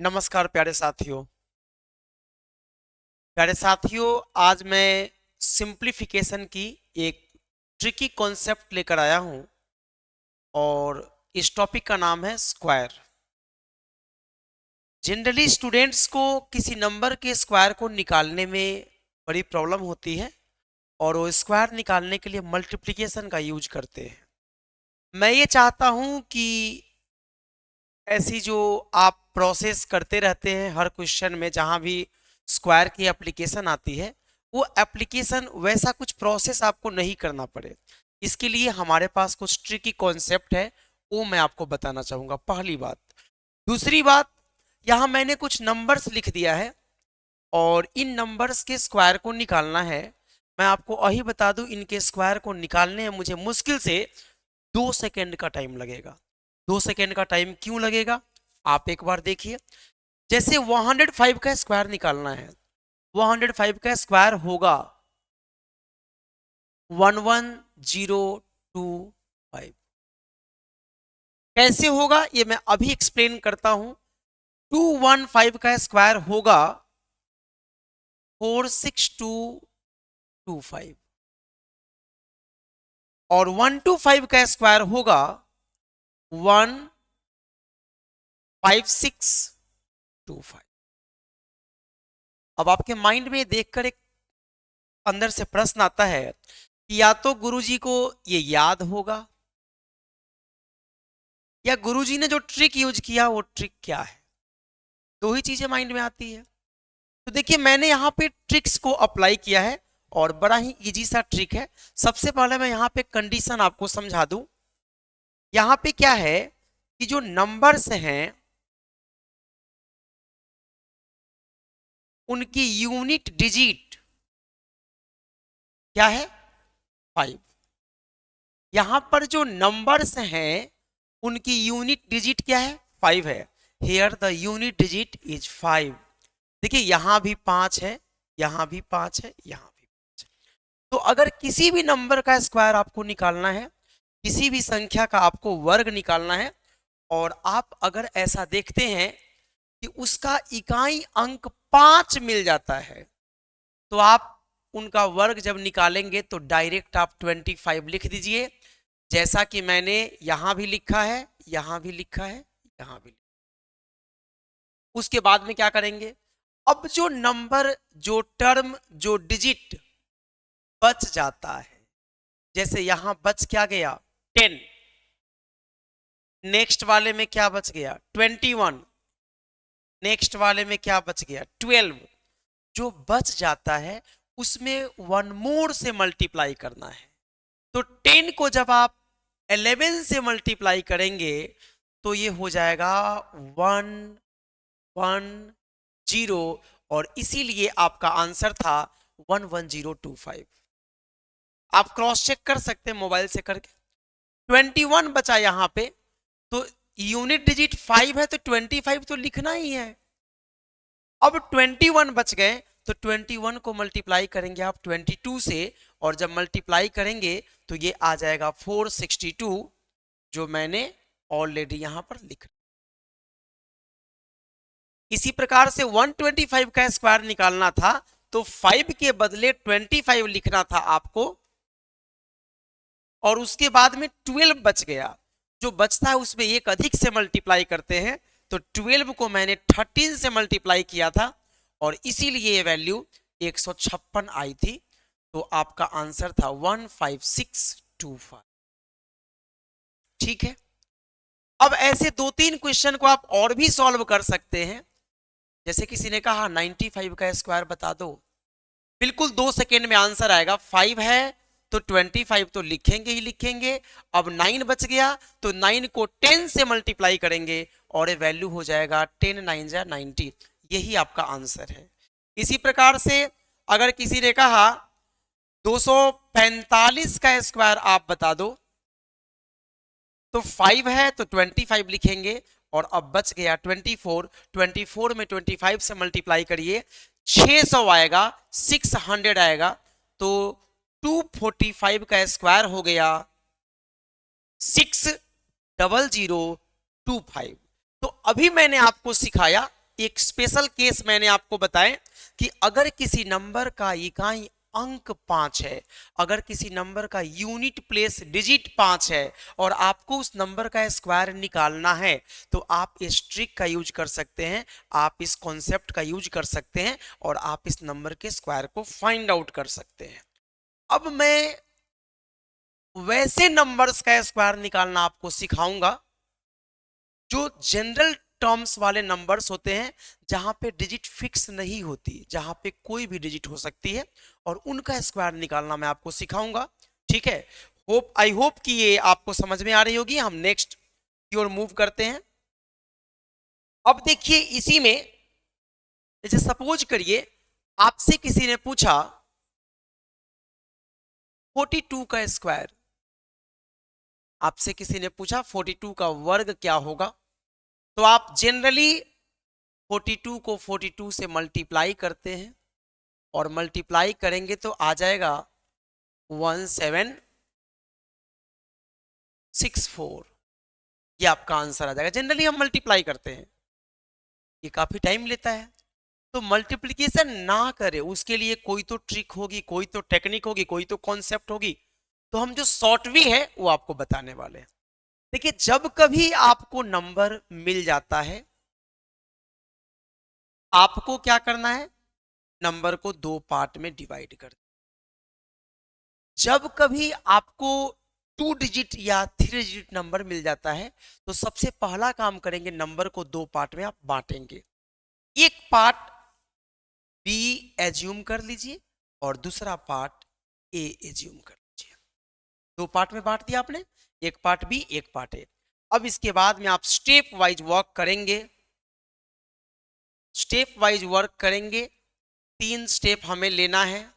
नमस्कार प्यारे साथियों, आज मैं सिंप्लीफिकेशन की एक ट्रिकी कॉन्सेप्ट लेकर आया हूं और इस टॉपिक का नाम है स्क्वायर। जनरली स्टूडेंट्स को किसी नंबर के स्क्वायर को निकालने में बड़ी प्रॉब्लम होती है और वो स्क्वायर निकालने के लिए मल्टीप्लिकेशन का यूज करते हैं। मैं ये चाहता हूं कि ऐसी जो आप प्रोसेस करते रहते हैं हर क्वेश्चन में जहां भी स्क्वायर की एप्लीकेशन आती है, वो एप्लीकेशन वैसा कुछ प्रोसेस आपको नहीं करना पड़े। इसके लिए हमारे पास कुछ ट्रिकी कॉन्सेप्ट है, वो मैं आपको बताना चाहूंगा। पहली बात। दूसरी बात, यहाँ मैंने कुछ नंबर्स लिख दिया है और इन नंबर्स के स्क्वायर को निकालना है। मैं आपको अही बता दूं, इनके स्क्वायर को निकालने में मुझे मुश्किल से 2 सेकेंड का टाइम लगेगा। 2 सेकेंड का टाइम क्यों लगेगा, आप एक बार देखिए। जैसे 105 का स्क्वायर निकालना है, 105 का स्क्वायर होगा 11025। कैसे होगा ये मैं अभी एक्सप्लेन करता हूं। 215 का स्क्वायर होगा 46225 और 125 का स्क्वायर होगा 15625। अब आपके माइंड में देखकर एक अंदर से प्रश्न आता है कि या तो गुरुजी को ये याद होगा या गुरुजी ने जो ट्रिक यूज किया वो ट्रिक क्या है। दो ही चीजें माइंड में आती है। तो देखिए, मैंने यहाँ पे ट्रिक्स को अप्लाई किया है और बड़ा ही इजी सा ट्रिक है। सबसे पहले मैं यहाँ पे कंडीशन आपको समझा दूं। यहाँ पे क्या है कि जो नंबर्स हैं उनकी यूनिट डिजिट क्या है, 5। यहां पर जो नंबर्स हैं उनकी यूनिट डिजिट क्या है, 5 है। Here the unit digit is 5। देखिए, यहां भी 5 है, यहां भी 5 है, यहां भी 5 है। तो अगर किसी भी नंबर का स्क्वायर आपको निकालना है, किसी भी संख्या का आपको वर्ग निकालना है, और आप अगर ऐसा देखते हैं कि उसका इकाई अंक 5 मिल जाता है, तो आप उनका वर्ग जब निकालेंगे तो डायरेक्ट आप 25 लिख दीजिए, जैसा कि मैंने यहां भी लिखा है, यहां भी लिखा है, यहां भी। उसके बाद में क्या करेंगे, अब जो नंबर, जो टर्म, जो डिजिट बच जाता है, जैसे यहां बच क्या गया, 10। नेक्स्ट वाले में क्या बच गया, 21। नेक्स्ट वाले में क्या बच गया, 12। जो बच जाता है उसमें 1 मोर से मल्टीप्लाई करना है। तो 10 को जब आप 11 से मल्टीप्लाई करेंगे तो ये हो जाएगा 110, और इसीलिए आपका आंसर था 11025। आप क्रॉस चेक कर सकते हैं मोबाइल से करके। 21 बचा यहां पे, तो यूनिट डिजिट 5 है तो 25 तो लिखना ही है। अब 21 बच गए तो 21 को मल्टीप्लाई करेंगे आप 22 से, और जब मल्टीप्लाई करेंगे तो ये आ जाएगा 462, जो मैंने ऑलरेडी यहां पर लिख। इसी प्रकार से 125 का स्क्वायर निकालना था तो 5 के बदले 25 लिखना था आपको, और उसके बाद में 12 बच गया। जो बचता है उसमें एक अधिक से मल्टीप्लाई करते हैं, तो 12 को मैंने 13 से मल्टीप्लाई किया था और इसीलिए ये वैल्यू 156 आई थी। तो आपका आंसर था 15625। ठीक है। अब ऐसे 2-3 क्वेश्चन को आप और भी सॉल्व कर सकते हैं। जैसे किसी ने कहा 95 का स्क्वायर बता दो, बिल्कुल 2 सेकेंड में आंसर आएगा। 5 है तो 25 तो लिखेंगे ही लिखेंगे। अब 9 बच गया तो 9 को 10 से मल्टीप्लाई करेंगे और ये वैल्यू हो जाएगा 10 9 जा 90। यही आपका आंसर है। इसी प्रकार से अगर किसी ने कहा 245 का स्क्वायर आप बता दो, तो 5 है तो 25 लिखेंगे, और अब बच गया 24। 24 में 25 से मल्टीप्लाई करिए, 600 आएगा, 600 आएगा, तो 245 का स्क्वायर हो गया 60025। तो अभी मैंने आपको सिखाया एक स्पेशल केस मैंने आपको बताया कि अगर किसी नंबर का इकाई अंक 5 है, अगर किसी नंबर का यूनिट प्लेस डिजिट 5 है और आपको उस नंबर का स्क्वायर निकालना है, तो आप इस ट्रिक का यूज कर सकते हैं, आप इस कॉन्सेप्ट का यूज कर सकते हैं और आप इस नंबर के स्क्वायर को फाइंड आउट कर सकते हैं। अब मैं वैसे नंबर्स का स्क्वायर निकालना आपको सिखाऊंगा जो जनरल टर्म्स वाले नंबर्स होते हैं, जहां पे डिजिट फिक्स नहीं होती, जहां पे कोई भी डिजिट हो सकती है, और उनका स्क्वायर निकालना मैं आपको सिखाऊंगा। ठीक है, आई होप कि ये आपको समझ में आ रही होगी। हम नेक्स्ट की ओर मूव करते हैं। अब देखिए इसी में, जैसे सपोज करिए आपसे किसी ने पूछा 42 का स्क्वायर, आपसे किसी ने पूछा 42 का वर्ग क्या होगा, तो आप जनरली 42 को 42 से मल्टीप्लाई करते हैं और मल्टीप्लाई करेंगे तो आ जाएगा 1764। ये आपका आंसर आ जाएगा। जनरली हम मल्टीप्लाई करते हैं, ये काफी टाइम लेता है, तो मल्टीप्लिकेशन ना करें उसके लिए कोई तो ट्रिक होगी, कोई तो टेक्निक होगी, कोई तो कॉन्सेप्ट होगी। तो हम जो शॉर्ट वे है वो आपको बताने वाले हैं। देखिए, जब कभी आपको नंबर मिल जाता है, आपको क्या करना है, नंबर को दो पार्ट में डिवाइड कर। जब कभी आपको 2 डिजिट या 3 डिजिट नंबर मिल जाता है, तो सबसे पहला काम करेंगे, नंबर को दो पार्ट में आप बांटेंगे। एक पार्ट बी एज्यूम कर लीजिए और दूसरा पार्ट ए एज्यूम कर लीजिए। दो पार्ट में बांट दिया आपने, एक पार्ट बी एक पार्ट ए। अब इसके बाद में आप स्टेप वाइज वर्क करेंगे, स्टेप वाइज वर्क करेंगे। 3 स्टेप हमें लेना है।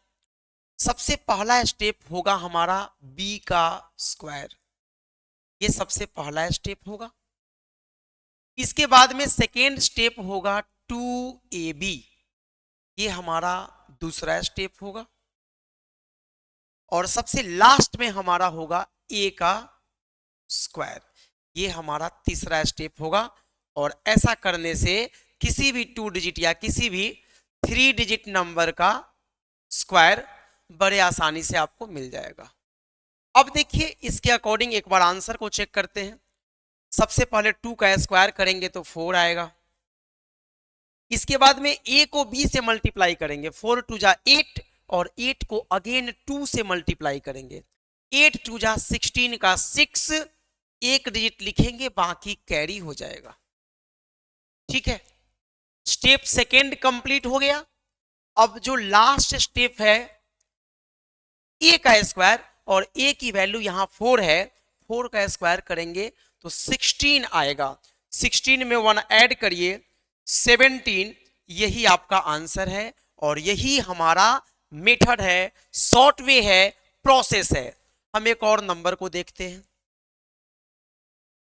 सबसे पहला स्टेप होगा हमारा b का स्क्वायर, ये सबसे पहला स्टेप होगा। इसके बाद में सेकेंड स्टेप होगा 2ab, ये हमारा दूसरा स्टेप होगा। और सबसे लास्ट में हमारा होगा a का स्क्वायर, ये हमारा तीसरा स्टेप होगा। और ऐसा करने से किसी भी 2 डिजिट या किसी भी 3 डिजिट नंबर का स्क्वायर बड़े आसानी से आपको मिल जाएगा। अब देखिए इसके अकॉर्डिंग एक बार आंसर को चेक करते हैं। सबसे पहले 2 का स्क्वायर करेंगे तो 4 आएगा। इसके बाद में a को b से मल्टीप्लाई करेंगे, 4 2 जा 8, और 8 को अगेन 2 से मल्टीप्लाई करेंगे, 8 2 जा 16 का 6, एक डिजिट लिखेंगे, बाकी कैरी हो जाएगा। ठीक है, स्टेप सेकेंड कंप्लीट हो गया। अब जो लास्ट स्टेप है a का स्क्वायर, और a की वैल्यू यहां 4 है, 4 का स्क्वायर करेंगे तो 16 आएगा। 16 में 1 ऐड करिए, 17, यही आपका आंसर है। और यही हमारा मेथड है, शॉर्ट वे है, प्रोसेस है। हम एक और नंबर को देखते हैं।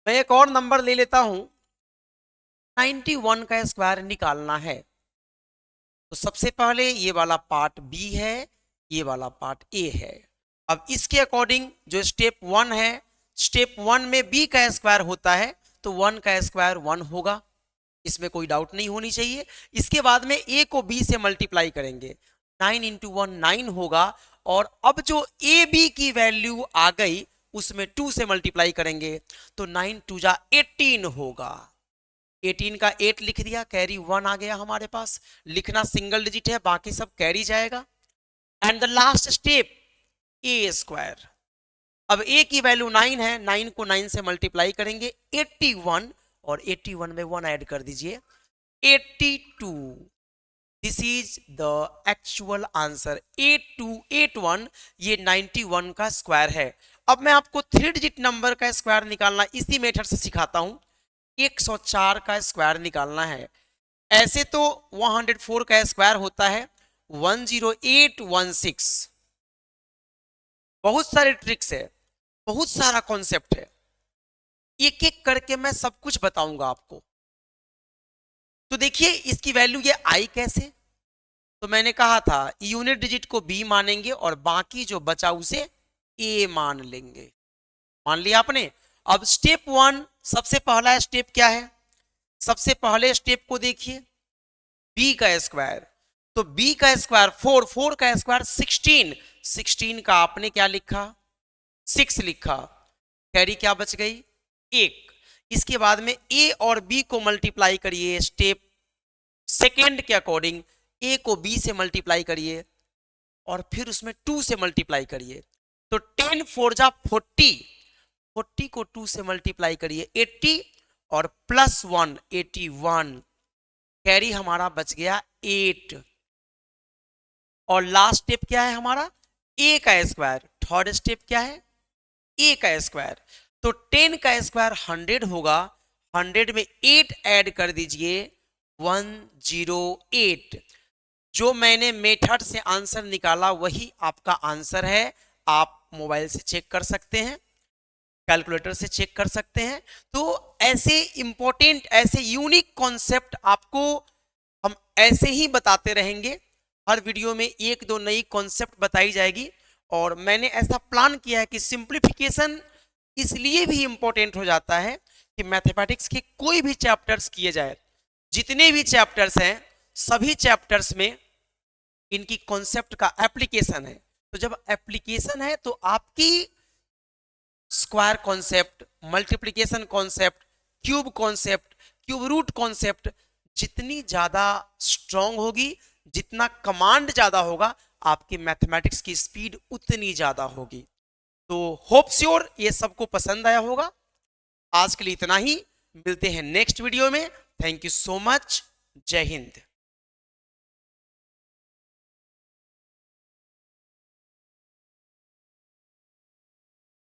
मैं एक और नंबर ले लेता हूं, 91 का स्क्वायर निकालना है। तो सबसे पहले ये वाला पार्ट बी है, ये वाला पार्ट ए है। अब इसके अकॉर्डिंग जो स्टेप 1 है, स्टेप 1 में b का स्क्वायर होता है, तो 1 का स्क्वायर 1 होगा, इसमें कोई डाउट नहीं होनी चाहिए। इसके बाद में a को b से मल्टीप्लाई करेंगे, 9 इंटू 1 9 होगा। और अब जो ए बी की वैल्यू आ गई उसमें 2 से मल्टीप्लाई करेंगे, तो 9 2 जा 18 होगा। 18 का 8 लिख दिया, कैरी 1 आ गया हमारे पास। लिखना सिंगल डिजिट है, बाकी सब कैरी जाएगा। And the last step A square. अब a की वैल्यू 9 है, 9 को 9 से मल्टीप्लाई करेंगे, 81, और 81 में 1 ऐड कर दीजिए, 82। This is the actual answer, 8281, ये 91 का स्क्वायर है। अब मैं आपको 3 डिजिट नंबर का स्क्वायर निकालना इसी मेथड से सिखाता हूं। 104 का स्क्वायर निकालना है। ऐसे तो 104 का स्क्वायर होता है 10816। बहुत सारे ट्रिक्स है, बहुत सारा कॉन्सेप्ट है, एक एक करके मैं सब कुछ बताऊंगा आपको। तो देखिए इसकी वैल्यू ये आई कैसे, तो मैंने कहा था यूनिट डिजिट को बी मानेंगे और बाकी जो बचा उसे ए मान लेंगे। मान लिया आपने। अब स्टेप 1, सबसे पहला स्टेप क्या है, सबसे पहले स्टेप को देखिए, b का स्क्वायर, तो b का स्क्वायर 4, 4 का स्क्वायर 16, 16 का आपने क्या लिखा 6 लिखा, कैरी क्या बच गई 1। इसके बाद में a और b को मल्टीप्लाई करिए, स्टेप सेकेंड के अकॉर्डिंग a को b से मल्टीप्लाई करिए और फिर उसमें 2 से मल्टीप्लाई करिए, तो 10 4 जा 40, 40 को 2 से मल्टीप्लाई करिए 80 और प्लस 1 81, कैरी हमारा बच गया 8। और लास्ट स्टेप क्या है हमारा a का स्क्वायर, थर्ड स्टेप क्या है a का स्क्वायर, तो 10 का स्क्वायर 100 होगा, 100 में 8 ऐड कर दीजिए 108। जो मैंने मेथड से आंसर निकाला वही आपका आंसर है, आप मोबाइल से चेक कर सकते हैं, कैलकुलेटर से चेक कर सकते हैं। तो ऐसे इंपॉर्टेंट, ऐसे यूनिक कॉन्सेप्ट आपको हम ऐसे ही बताते रहेंगे, हर वीडियो में एक दो नई कॉन्सेप्ट बताई जाएगी। और मैंने ऐसा प्लान किया है कि सिंप्लीफिकेशन इसलिए भी इंपॉर्टेंट हो जाता है कि मैथमेटिक्स के कोई भी चैप्टर्स किए जाए, जितने भी चैप्टर्स हैं सभी चैप्टर्स में इनकी कॉन्सेप्ट का एप्लीकेशन है। तो जब एप्लीकेशन है तो आपकी square concept, multiplication concept, cube concept, cube root concept जितनी ज्यादा स्ट्रांग होगी, जितना कमांड ज्यादा होगा, आपकी मैथमेटिक्स की स्पीड उतनी ज्यादा होगी। तो होप श्योर ये सबको पसंद आया होगा। आज के लिए इतना ही, मिलते हैं नेक्स्ट वीडियो में। थैंक यू सो मच, जय हिंद।